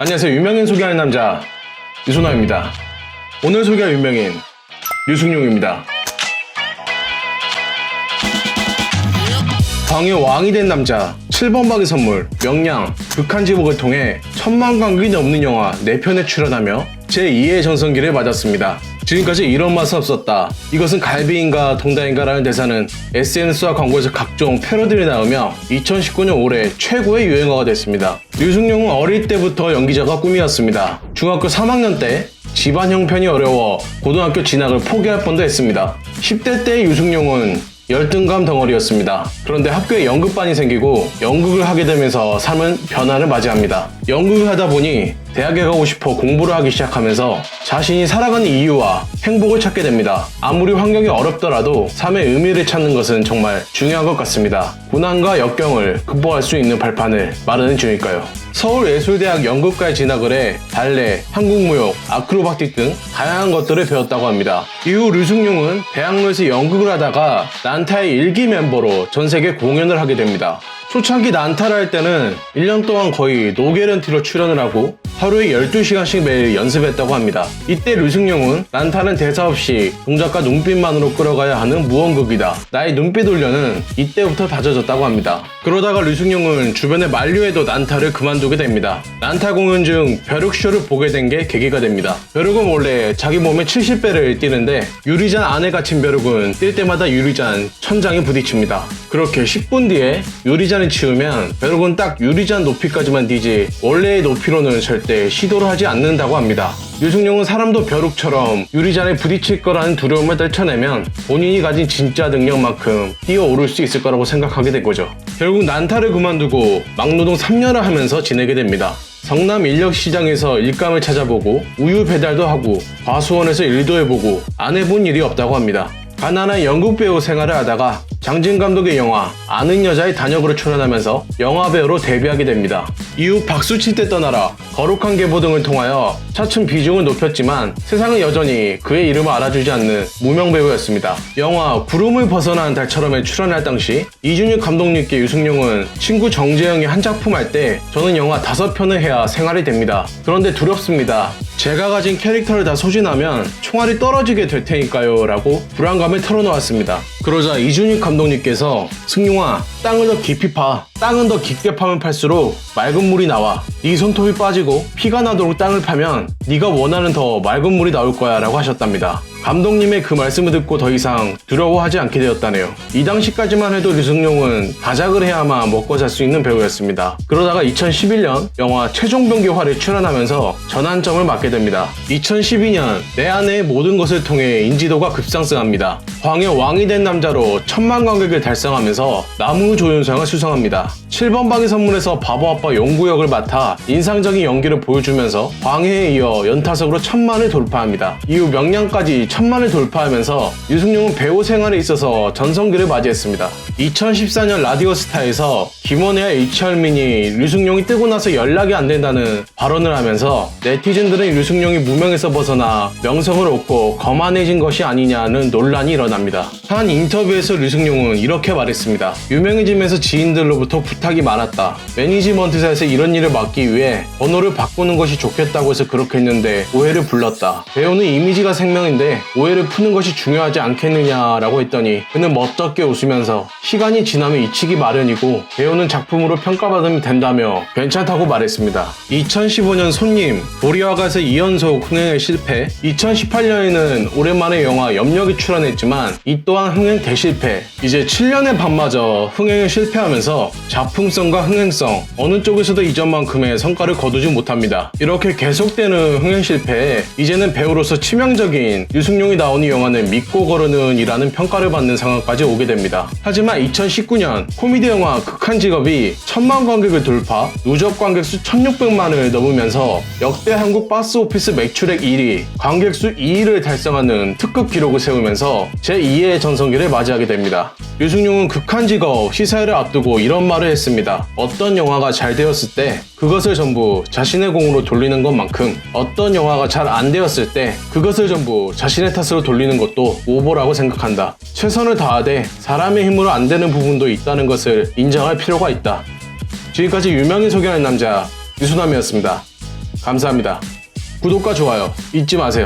안녕하세요. 유명인 소개하는 남자 유소나입니다. 오늘 소개할 유명인 류승룡입니다. 광의 왕이 된 남자, 7번 방의 선물, 명량, 극한지복을 통해 1000만 관객이 넘는 영화 4편에 출연하며 제2의 전성기를 맞았습니다. 지금까지 이런 맛은 없었다, 이것은 갈비인가 동다인가 라는 대사는 SNS와 광고에서 각종 패러디를 나오며 2019년 올해 최고의 유행어가 됐습니다. 류승룡은 어릴 때부터 연기자가 꿈이었습니다. 중학교 3학년 때 집안 형편이 어려워 고등학교 진학을 포기할 뻔도 했습니다. 10대 때의 유승룡은 열등감 덩어리였습니다. 그런데 학교에 연극반이 생기고 연극을 하게 되면서 삶은 변화를 맞이합니다. 연극을 하다 보니 대학에 가고 싶어 공부를 하기 시작하면서 자신이 살아가는 이유와 행복을 찾게 됩니다. 아무리 환경이 어렵더라도 삶의 의미를 찾는 것은 정말 중요한 것 같습니다. 고난과 역경을 극복할 수 있는 발판을 마련해 주니까요. 서울예술대학 연극과에 진학을 해 발레, 한국무용, 아크로바틱 등 다양한 것들을 배웠다고 합니다. 이후 류승룡은 대학로에서 연극을 하다가 난타의 1기 멤버로 전세계 공연을 하게 됩니다. 초창기 난타를 할 때는 1년 동안 거의 노게런티로 출연을 하고 하루에 12시간씩 매일 연습했다고 합니다. 이때 류승룡은 난타는 대사 없이 동작과 눈빛만으로 끌어가야 하는 무언극이다, 나의 눈빛 훈련은 이때부터 다져졌다고 합니다. 그러다가 류승룡은 주변에 만류해도 난타를 그만두게 됩니다. 난타 공연 중 벼룩쇼를 보게 된 게 계기가 됩니다. 벼룩은 원래 자기 몸에 70배를 뛰는데 유리잔 안에 갇힌 벼룩은 뛸 때마다 유리잔 천장에 부딪힙니다. 그렇게 10분 뒤에 유리잔을 치우면 벼룩은 딱 유리잔 높이까지만 뛰지 원래의 높이로는 절대 시도를 하지 않는다고 합니다. 류승룡은 사람도 벼룩처럼 유리잔에 부딪힐 거라는 두려움을 떨쳐내면 본인이 가진 진짜 능력만큼 뛰어오를 수 있을 거라고 생각하게 된 거죠. 결국 난타를 그만두고 막노동 3년을 하면서 지내게 됩니다. 성남 인력시장에서 일감을 찾아보고 우유 배달도 하고 과수원에서 일도 해보고 안 해본 일이 없다고 합니다. 가난한 연극배우 생활을 하다가 장진 감독의 영화 아는 여자의 단역으로 출연하면서 영화배우로 데뷔하게 됩니다. 이후 박수칠 때 떠나라, 거룩한 계보 등을 통하여 차츰 비중을 높였지만 세상은 여전히 그의 이름을 알아주지 않는 무명배우였습니다. 영화 구름을 벗어난 달처럼에 출연할 당시 이준익 감독님께 류승룡은 친구 정재영이 한 작품 할 때 저는 영화 5편을 해야 생활이 됩니다. 그런데 두렵습니다. 제가 가진 캐릭터를 다 소진하면 총알이 떨어지게 될 테니까요 라고 불안감을 털어놓았습니다. 그러자 이준익 감독님께서 승룡아, 땅을 더 깊이 파, 땅은 더 깊게 파면 팔수록 맑은 물이 나와, 네 손톱이 빠지고 피가 나도록 땅을 파면 네가 원하는 더 맑은 물이 나올 거야 라고 하셨답니다. 감독님의 그 말씀을 듣고 더 이상 두려워하지 않게 되었다네요. 이 당시까지만 해도 류승룡은 다작을 해야만 먹고 살 수 있는 배우였습니다. 그러다가 2011년 영화 최종병기화에 출연하면서 전환점을 맞게 됩니다. 2012년 내 안의 모든 것을 통해 인지도가 급상승합니다. 광의 왕이 된 남자로 1000만 관객을 달성하면서 나무조연상을 수상합니다. 7번 방의 선물에서 바보아빠 용구 역을 맡아 인상적인 연기를 보여주면서 광해에 이어 연타석으로 1000만을 돌파합니다. 이후 명량까지 1000만을 돌파하면서 류승룡은 배우 생활에 있어서 전성기를 맞이했습니다. 2014년 라디오 스타에서 김원혜와 이철민이 류승룡이 뜨고 나서 연락이 안 된다는 발언을 하면서 네티즌들은 류승룡이 무명에서 벗어나 명성을 얻고 거만해진 것이 아니냐는 논란이 일어납니다. 한 인터뷰에서 류승룡은 이렇게 말했습니다. 유명해지면서 지인들로부터 부탁이 많았다. 매니지먼트사에서 이런 일을 막기 위해 번호를 바꾸는 것이 좋겠다고 해서 그렇게 했는데 오해를 불렀다. 배우는 이미지가 생명인데 오해를 푸는 것이 중요하지 않겠느냐라고 했더니 그는 멋쩍게 웃으면서 시간이 지나면 잊히기 마련이고 배우는 작품으로 평가받으면 된다며 괜찮다고 말했습니다. 2015년 손님, 도리와가에서 2연속 흥행에 실패, 2018년에는 오랜만에 영화 염력이 출연했지만 이 또한 흥행 대실패, 이제 7년의 밤마저 흥행에 실패하면서 작품성과 흥행성 어느 쪽에서도 이전만큼의 성과를 거두지 못합니다. 이렇게 계속되는 흥행 실패에 이제는 배우로서 치명적인 류승룡이 나오는 영화는 믿고 거르는 이라는 평가를 받는 상황까지 오게 됩니다. 하지만 2019년 코미디 영화 극한직업이 1000만 관객을 돌파, 누적 관객수 1600만을 넘으면서 역대 한국 박스오피스 매출액 1위, 관객수 2위를 달성하는 특급 기록을 세우면서 제2의 전성기를 맞이하게 됩니다. 류승룡은 극한직업 시사회를 앞두고 이런 말을 했습니다. 어떤 영화가 잘 되었을 때 그것을 전부 자신의 공으로 돌리는 것만큼 어떤 영화가 잘 안 되었을 때 그것을 전부 자신의 탓으로 돌리는 것도 오보라고 생각한다. 최선을 다하되 사람의 힘으로 안 되는 부분도 있다는 것을 인정할 필요가 있다. 지금까지 유명인 소개하는 남자 유소남이었습니다. 감사합니다. 구독과 좋아요 잊지 마세요.